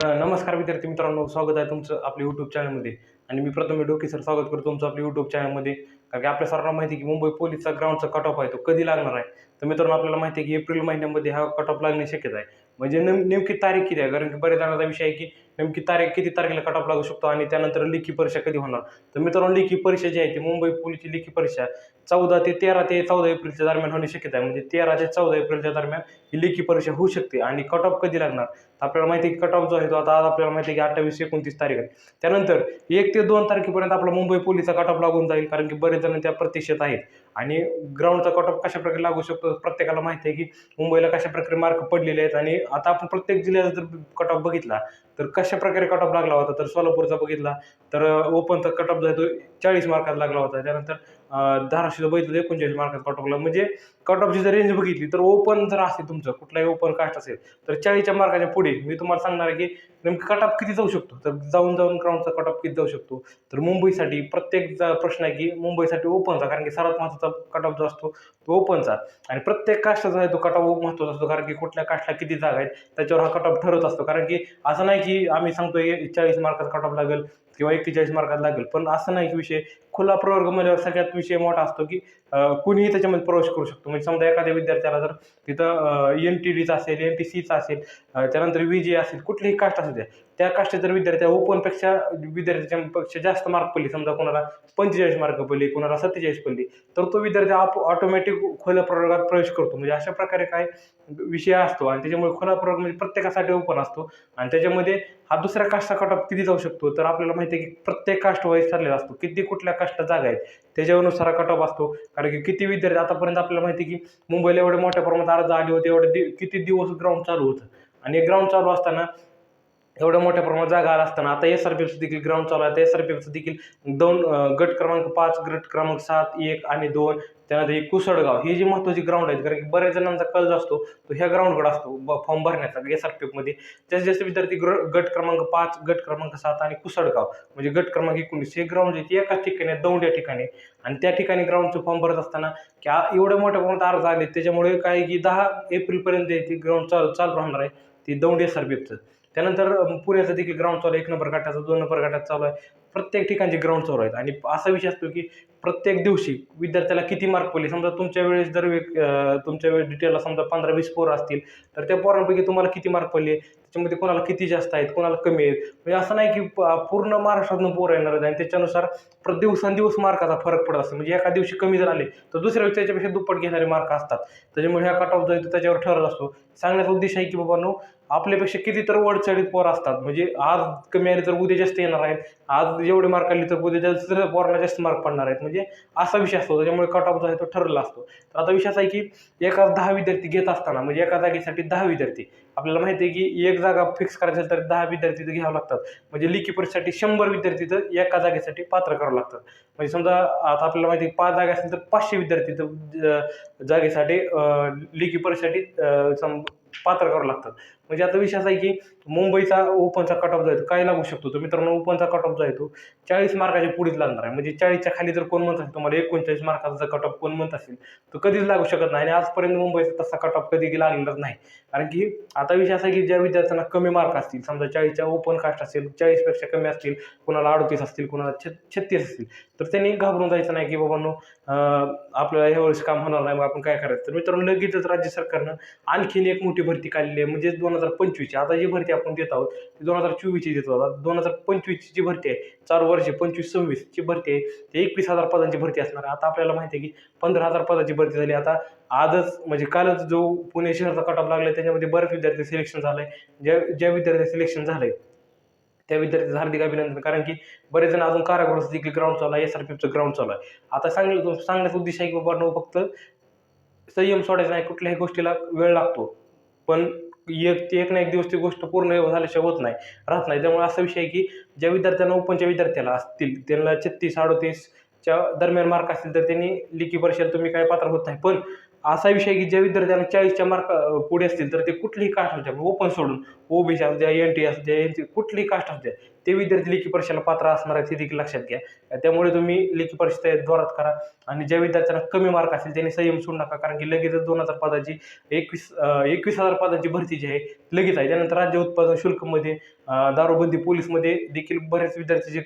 नमस्कार विद्यार्थी मित्रांनो, स्वागत आहे तुमचं आपल्या यूट्यूब चॅनलमध्ये. आणि मी प्रथम डोके सर स्वागत करतो तुमचं आपल्या यूट्यूब चॅनलमध्ये. कारण की आपल्या सर्वांना माहिती आहे की मुंबई पोलीसचा ग्राउंडचा कट ऑफ आहे तो कधी लागणार आहे. तर मित्रांनो, आपल्याला माहिती आहे की एप्रिल महिन्यामध्ये हा कट ऑफ लागण्याची शक्यता आहे. म्हणजे नेमकी तारीख किती आहे, कारण की बऱ्याच जणांचा विषय आहे की नेमकी तारीख किती तारखेला कट ऑफ लागू शकतो आणि त्यानंतर लेखी परीक्षा कधी होणार. तर मित्रांनो, लेखी परीक्षा जी आहे ती मुंबई पोलीसची लेखी परीक्षा 14 ते 13 ते 14 एप्रिलच्या दरम्यान होण्याची शक्यता आहे. म्हणजे 13 ते 14 एप्रिलच्या दरम्यान ही लेखी परीक्षा होऊ शकते. आणि कट ऑफ कधी लागणार, आपल्याला माहिती आहे की कट ऑफ जो आहे तो आता आज आपल्याला माहिती आहे की 28-29 तारीख आहे. त्यानंतर 1 ते 2 तारखेपर्यंत आपला मुंबई पोलिसचा कट ऑफ लागून जाईल, कारण की बरेच जण त्या प्रतीक्षेत आहेत. आणि ग्राउंडचा कट ऑफ कशाप्रकारे लागू शकतो प्रत्येकाला माहिती आहे की मुंबईला कशाप्रकारे मार्क पडलेले आहेत. आणि आता आपण प्रत्येक जिल्ह्याचा जर कट ऑफ बघितला तर कशाप्रकारे कट ऑफ लागला होता, तर सोलापूरचा बघितला तर ओपनचा कट ऑफ जो आहे तो 40 मार्कात लागला होता. त्यानंतर धाराशिवचा बघितलं 39 मार्कात कट ऑफ लागला. म्हणजे कट ऑफची जर रेंज बघितली तर ओपन जर असेल तुमचं कुठलाही ओपन कास्ट असेल तर 40च्या मार्काच्या पुढे मी तुम्हाला सांगणार आहे की नेमकं कट ऑफ किती जाऊ शकतो. तर जाऊन ग्राउंडचा कट ऑफ किती जाऊ शकतो. तर मुंबईसाठी प्रत्येक प्रश्न आहे की मुंबईसाठी ओपनचा, कारण की सर्वात महत्त्वाचा कट ऑफ जो असतो तो ओपनचा. आणि प्रत्येक कास्टचा आहे तो कट ऑफ महत्त्वाचा असतो, कारण की कुठल्या कास्टला किती जागा आहेत त्याच्यावर हा कट ऑफ ठरत असतो. कारण की असं नाही की आम्ही सांगतोय 40 मार्काचा कट ऑफ लागेल किंवा 41 मार्कात लागेल, पण असं नाही की विषय खुला प्रवर्ग म्हणल्यावर सगळ्यात विषय मोठा असतो की कुणीही त्याच्यामध्ये प्रवेश करू शकतो. म्हणजे समजा एखाद्या विद्यार्थ्याला जर तिथं NTDचा असेल, NTCचा असेल, त्यानंतर VJ असेल, कुठलीही कास्ट असेल त्या कास्टचे जर विद्यार्थी ओपनपेक्षा विद्यार्थ्यापेक्षा जास्त मार्क पडले, समजा कोणाला 45 मार्क पडले, कोणाला 47 पडले, तर तो विद्यार्थी ऑटोमॅटिक खुल्या प्रवर्गात प्रवेश करतो. म्हणजे अशा प्रकारे काय विषय असतो. आणि त्याच्यामुळे खुला प्रवर्ग म्हणजे प्रत्येकासाठी ओपन असतो. आणि त्याच्यामध्ये हा दुसऱ्या कास्टचा कट ऑफ किती जाऊ शकतो, तर आपल्याला माहिती आहे की प्रत्येक कास्ट वाईज ठरलेला असतो, किती कुठल्या कास्टला जागा आहेत त्याच्यानुसार हा कट ऑफ असतो. कारण की किती विद्यार्थी आतापर्यंत आपल्याला माहिती आहे की मुंबईला एवढ्या मोठ्या प्रमाणात अर्ज आली होती, किती दिवस ग्राउंड चालू होतं. आणि ग्राउंड चालू असताना एवढ्या मोठ्या प्रमाणात जागा आला असताना आता SRPFचं देखील ग्राउंड चालू आहे. SRPFचं देखील दोन गट क्रमांक 5, गट क्रमांक 7, 1 आणि 2, त्यानंतर एक कुसडगाव, ही जी महत्त्वाची ग्राउंड आहेत. कारण की बऱ्याच जणांचा कल असतो तो ह्या ग्राउंडकडे असतो फॉर्म भरण्याचा SRPFमध्ये. जास्तीत जास्त विद्यार्थी गट क्रमांक 5, गट क्रमांक 7 आणि कुसडगाव म्हणजे गट क्रमांक 19 हे ग्राउंड जे एकाच ठिकाणी दौंड या ठिकाणी. आणि त्या ठिकाणी ग्राउंडचे फॉर्म भरत असताना की एवढ्या मोठ्या प्रमाणात अर्ज आले, त्याच्यामुळे काय की 10 एप्रिलपर्यंत ती ग्राउंड चालू राहणार आहे, ती दौंड SRPFचं. त्यानंतर पुण्याचं देखील ग्राउंड चालू आहे, 1 नंबर गटाचं, 2 नंबर गटात चालू आहे. प्रत्येक ठिकाणचे ग्राउंड चालू आहेत. आणि असा विषय असतो की प्रत्येक दिवशी विद्यार्थ्याला किती मार्क पडले. समजा तुमच्या वेळेस जर तुमच्या वेळेस डिटेलला समजा 15-20 पोरं असतील, तर त्या पोरांपैकी तुम्हाला किती मार्क पडले, त्याच्यामध्ये कोणाला किती जास्त आहेत, कोणाला कमी आहेत. म्हणजे असं नाही की पूर्ण महाराष्ट्रातून पोरं येणार आहेत. आणि त्याच्यानुसार दिवसांदिवस मार्काचा फरक पडत असतो. म्हणजे एका दिवशी कमी जर आले तर दुसऱ्या वेळेस त्याच्यापेक्षा दुप्पट घेणारे मार्क असतात. त्याच्यामुळे ह्या कट ऑफ जो आहे तो त्याच्यावर ठरत असतो. सांगण्याचा उद्देश आहे की बाबांनो, आपल्यापेक्षा किती तर वडचढीत पोरं असतात. म्हणजे आज कमी आले तर उद्या जास्त येणार आहेत, आज जेवढे मार्क आले तर उद्या जास्त पोरांना जास्त मार्क पडणार आहेत. म्हणजे असा विषय असतो. त्याच्यामुळे कट ऑफ जो आहे तो ठरलेला असतो. तर आता विषय असा आहे की एका 10 विद्यार्थी घेत असताना, म्हणजे एका जागेसाठी 10 विद्यार्थी, आपल्याला माहिती आहे की एक जागा फिक्स करायची असेल तर 10 विद्यार्थी तर घ्यावं लागतात. म्हणजे लेखी परीक्षेसाठी 100 विद्यार्थी तर एका जागेसाठी पात्र करावं लागतात. म्हणजे समजा आता आपल्याला माहिती आहे 5 जागा असतील तर 500 विद्यार्थी तर जागेसाठी लेखी परीक्षेसाठी पात्र करावं लागतात. म्हणजे आता विषय असा आहे की मुंबईचा ओपनचा कट ऑफ जो आहे तो काय लागू शकतो. तर मित्रांनो, ओपनचा कट ऑफ जो आहे तो 40 मार्काच्या पुढेच लागणार आहे. म्हणजे 40च्या खाली जर कोण म्हणत असेल तुम्हाला 39 मार्काचा कट ऑफ कोण म्हणत असेल तर कधीच लागू शकत नाही. आणि आजपर्यंत मुंबईचा तसा कट ऑफ कधी लागलेलाच नाही. कारण की आता विषय असा आहे की ज्या विद्यार्थ्यांना कमी मार्क असतील, समजा 40च्या ओपन कास्ट असेल, 40पेक्षा कमी असतील, कोणाला 38 असतील, कोणाला 36 असतील, तर त्यांनी घाबरून जायचं नाही की बाबांनो आपल्याला ह्यावेळेस काम होणार नाही, मग आपण काय करायचं. तर मित्रांनो, लगेचच राज्य सरकारनं आणखीन एक मोठी भरती काढलेली आहे. म्हणजे 2025ची आता जी भरती आपण देत आहोत ती 2024ची देत आहोत. 2025ची जी भरती आहे, 4 वर्षे 25-26 ची भरती आहे, ती 21,000 पदांची भरती असणार आहे. आता आपल्याला माहिती आहे की 15,000 पदाची भरती झाली. आता आजच म्हणजे कालच जो पुणे शहराचा कट ऑफ लागला त्याच्यामध्ये बरेच विद्यार्थी सिलेक्शन झालंय. ज्या विद्यार्थी सिलेक्शन झालंय त्या विद्यार्थ्यांचं हार्दिक अभिनंदन. कारण की बरेच जण अजून कारागृहाचं देखील ग्राउंड चालू आहे, SRPFचं ग्राउंड चालू आहे. आता सांगण्याचा उद्देश आहे की बाबा फक्त संयम सोडायचा नाही, कुठल्याही गोष्टीला वेळ लागतो, पण एक ना एक दिवस ती गोष्ट पूर्ण झाल्याशिवाय राहत नाही. त्यामुळे असा विषय आहे की ज्या विद्यार्थ्यांना ओपनच्या विद्यार्थ्याला असतील त्यांना 36-38च्या दरम्यान मार्क असतील तर त्यांनी लेखी परीक्षेला तुम्ही काय पात्र होत नाही. पण असा विषय आहे की ज्या विद्यार्थ्यांना 40च्या मार्क पुढे असतील तर ते कुठलीही कास्ट ओपन सोडून ओबीसी असू द्या, NT असू द्या, NC कुठलीही कास्ट असू द्या, ते विद्यार्थी लेखी परीक्षेला पात्र असणार आहेत हे देखील लक्षात घ्या. त्यामुळे तुम्ही लेखी परीक्षा जोरात करा आणि ज्या विद्यार्थ्यांना कमी मार्क असतील त्यांनी संयम सोडू नका, कारण की लगेचच 2000 पदाची 21,000 पदाची भरती जी आहे लगेच आहे. त्यानंतर राज्य उत्पादन शुल्कमध्ये दारूबंदी पोलीसमध्ये देखील बरेच विद्यार्थी जे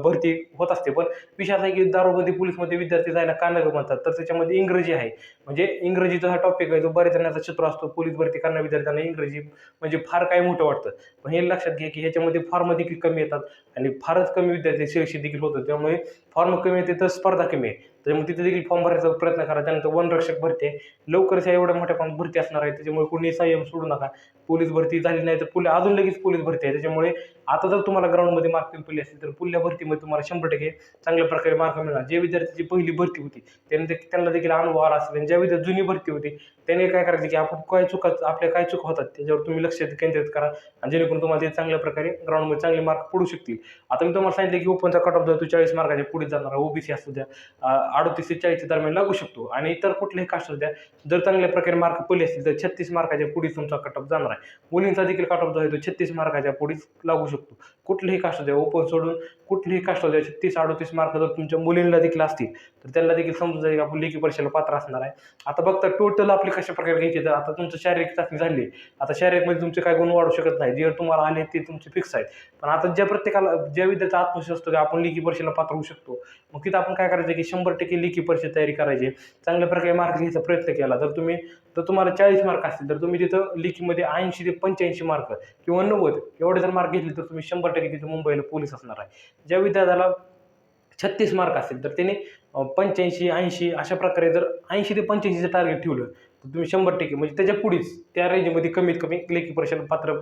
भरती होत असते. पण विषय असा आहे की दारूबंदी पोलीसमध्ये विद्यार्थी जायला का नको म्हणतात, तर त्याच्यामध्ये इंग्रजी आहे. म्हणजे इंग्रजीचा हा टॉपिक आहे जो बऱ्याच जणांचा शत्रू असतो. पोलीस भरती करणाऱ्या विद्यार्थ्यांना इंग्रजी म्हणजे फार काही मोठं वाटतं. पण हे लक्षात घ्या की ह्याच्यामध्ये फॉर्म देखील कमी येतात आणि फारच कमी विद्यार्थी सुरक्षित देखील होतात. त्यामुळे फॉर्म कमी येते तर स्पर्धा कमी आहे. त्यामुळे तिथे देखील फॉर्म भरायचा प्रयत्न करा. त्यानंतर वनरक्षक भरती आहे. लवकरच ह्या एवढ्या मोठ्या प्रमाणात भरती असणार आहे. त्याच्यामुळे कोणी संयम सोडू नका. पोलीस भरती झाली नाही तर अजून लगेच पोलीस भरती आहे. त्याच्यामुळे आता जर तुम्हाला ग्राउंडमध्ये मार्क कमी पडले असतील तर पुढल्या भरतीमध्ये तुम्हाला 100% चांगल्या प्रकारे मार्क मिळणार. जे विद्यार्थ्यांची पहिली भरती होती त्यांना देखील अनुभव आला असेल आणि ज्या विद्यार्थी जुनी भरती होती त्याने काय करायचं की आपल्या काय चुका होतात त्याच्यावर तुम्ही लक्ष केंद्रित करा आणि जेणेकरून तुम्हाला ते चांगल्या प्रकारे ग्राउंडमध्ये चांगले मार्क पडू शकतील. आता मी तुम्हाला सांगितलं की ओपनचा कट ऑफ जातो 40 मार्काच्या पुढे जाणार. ओबीसी असू द्या 38 ते 40 दरम्यान लागू शकतो आणि इतर कुठल्याही कास्ट असू द्या जर चांगल्या प्रकारे मार्क पडले असतील तर 36 मार्काच्या पुढे तुमचा कट ऑफ जाणार आहे. मुलींचा देखील कट ऑफ जो आहे तो 36 मार्काच्या पुढेच लागू शकतो. कुठलेही कास्ट असू द्या, ओपन सोडून कुठलीही कास्ट असू द्या, 36-38 मार्क जर तुमच्या मुलींना देखील असतील तर त्यांना देखील समजून जाईल की आपण लेखी परीक्षेला पात्र असणार आहे. आता बघता टोटल आपली कशा प्रकारे घ्यायची, तर आता तुमचं शारीरिक चाचणी झाली. आता शारीरिकमध्ये तुमचे काय गुण वाढू शकत नाही. जे तुम्हाला आले ते तुमचे फिक्स आहेत. पण आता ज्या विद्यार्थ्याचा आत्मविश्वास असतो की आपण लेखी परीक्षेला पात्र होऊ शकतो, मग तिथं आपण काय करायचं की 100% लेखी परीक्षा तयारी करायची. चांगल्या प्रकारे मार्क घ्यायचा प्रयत्न केला तर तुम्हाला 40 मार्क असतील तर तुम्ही तिथं लेखीमध्ये 80 ते 85 मार्क किंवा 90 एवढे जर मार्क घेतले तर तुम्ही 100% तिथं मुंबईला पोलीस असणार आहे. ज्या विद्यार्थ्याला 36 मार्क असतील तर त्याने 85, 80 अशा प्रकारे जर 80 ते 85चं टार्गेट ठेवलं तर तुम्ही 100% म्हणजे त्याच्या पुढेच त्या रेंजमध्ये कमीत कमी लेखी परीक्षेला पात्र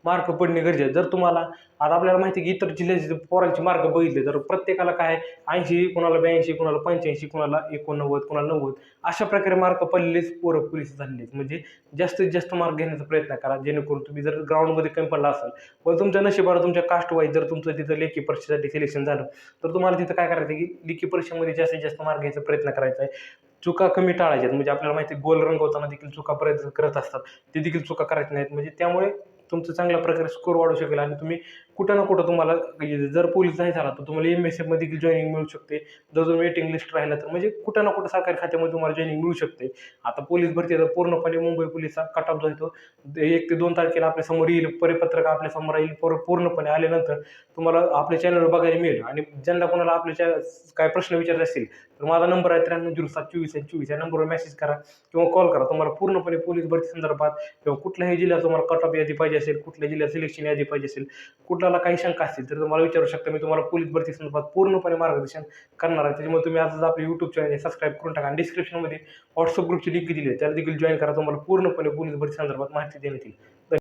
मार्क पडणे गरजेचं आहे. जर तुम्हाला आता आपल्याला माहिती आहे की इतर जिल्ह्याचे पोरांचे मार्क बघितले तर प्रत्येकाला काय 80, कोणाला 82, कोणाला 85, कोणाला 89, कोणाला 90 अशा प्रकारे मार्क पडलेलेच पोरं पोलीस झालेले आहेत. म्हणजे जास्तीत जास्त मार्क घेण्याचा प्रयत्न करा जेणेकरून तुम्ही जर ग्राउंडमध्ये कमी पडला असाल पण तुमच्या नशिबाला तुमच्या कास्ट वाईज जर तुमचं तिथं लेखी परीक्षेसाठी सिलेक्शन झालं तर तुम्हाला तिथं काय करायचं की लेखी परीक्षेमध्ये जास्तीत जास्त मार्क घ्यायचा प्रयत्न करायचा आहे. चुका कमी टाळायच्यात. म्हणजे आपल्याला माहिती आहे गोल रंगवताना देखील चुका प्रयत्न करत असतात. ते देखील चुका करायच्या नाहीत. म्हणजे त्यामुळे तुमचं चांगल्या प्रकारे स्कोर वाढू शकेल आणि तुम्ही कुठं ना कुठं तुम्हाला जर पोलीस नाही झाला तर तुम्हाला MSF देखील जॉईनिंग मिळू शकते. जर तुम्ही वेटिंग लिस्ट राहिला तर म्हणजे कुठं ना कुठं सरकारी खात्यामध्ये तुम्हाला जॉईनिंग मिळू शकते. आता पोलीस भरती तर पूर्णपणे मुंबई पोलीसचा कट ऑफ जो आहे तो 1 ते 2 तारखेला आपल्यासमोर येईल. परिपत्रक आपल्यासमोर येईल. पूर्णपणे आल्यानंतर तुम्हाला आपल्या चॅनलवर बघायला मिळेल आणि ज्यांना कोणाला आपल्या काय प्रश्न विचारायचे असतील तर माझा नंबर आहे 93072424 या नंबरवर मेसेज करा किंवा कॉल करा. तुम्हाला पूर्णपणे पोलीस भरती संदर्भात किंवा कुठल्याही जिल्ह्यात तुम्हाला कट ऑफ यादी पाहिजे असेल, कुठल्या जिल्ह्यात सिलेक्शन यादी पाहिजे असेल, कुठल्याला काही शंका असतील तर तुम्हाला विचारू शकता. मी तुम्हाला पोलीस भरती संदर्भात पूर्णपणे मार्गदर्शन करणार आहे. त्याच्यामुळे तुम्ही आजच आपले YouTube चॅनल सबस्क्राईब करून टाका आणि डिस्क्रिप्शनमध्ये व्हॉट्सअप ग्रुपची लिंक दिली आहे त्याला देखील जॉईन करा. तुम्हाला पूर्णपणे पोलीस भरती संदर्भात माहिती देण्यात येईल.